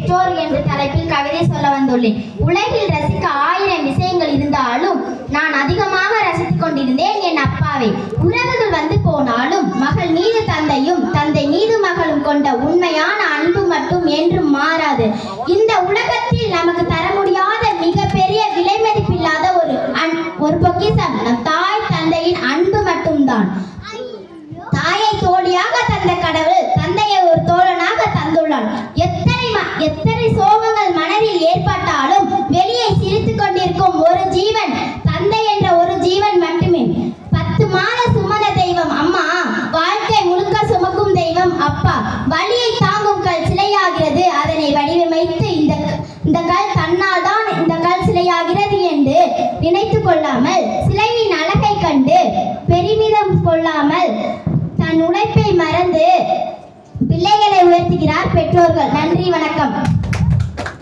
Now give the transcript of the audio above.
பெற்றோர் என்ற தலைப்பில் கவிதை சொல்ல வந்துள்ளேன். உலகில் ரசிக்க 1000 விஷயங்கள் இருந்தாலும் நான் அதிகமாக ரசித்துக் கொண்டிருந்தேன் என் அப்பாவை. உறவுகள் வந்து போனாலும் மகள் மீது தந்தையும் தந்தை மீது மகளும் கொண்ட உண்மையான அன்பு மட்டும் என்றும் மாறாது. இந்த உலகத்தில் நமக்கு தர முடியாத மிகப்பெரிய விலை மதிப்பில்லாத ஒரு பொக்கிஷம் நம் தாய் தந்தையின் அன்பு மட்டும்தான். தாயை தோழியாக தந்த கடவுள் தந்தையை ஒரு தோழனாக தந்துள்ளான். எத்தனை சோகங்கள் மனதில் ஏற்பட்டாலும் வெளியே சிரித்துக் கொண்டிருக்கும் ஒரு ஜீவன் தந்தை என்ற ஒரு ஜீவன் மட்டுமே. 10 மாத சுமந்த தெய்வம் அம்மா, வாழ்க்கை முழுக்க சுமக்கும் தெய்வம் அப்பா. வலியை தாங்கும் கல் சிலையாகிறது. அதனை வடிவமைத்து இந்த கல் தன்னால் தான் இந்த கல் சிலையாகிறது என்று நினைத்து கொள்ளாமல், சிலையின் அழகை கண்டு பெருமிதம் கொள்ளாமல் தன் உழைப்பை மறந்து பிள்ளைகளை உயர்த்துகிறார் பெற்றோர்கள். நன்றி, வணக்கம்.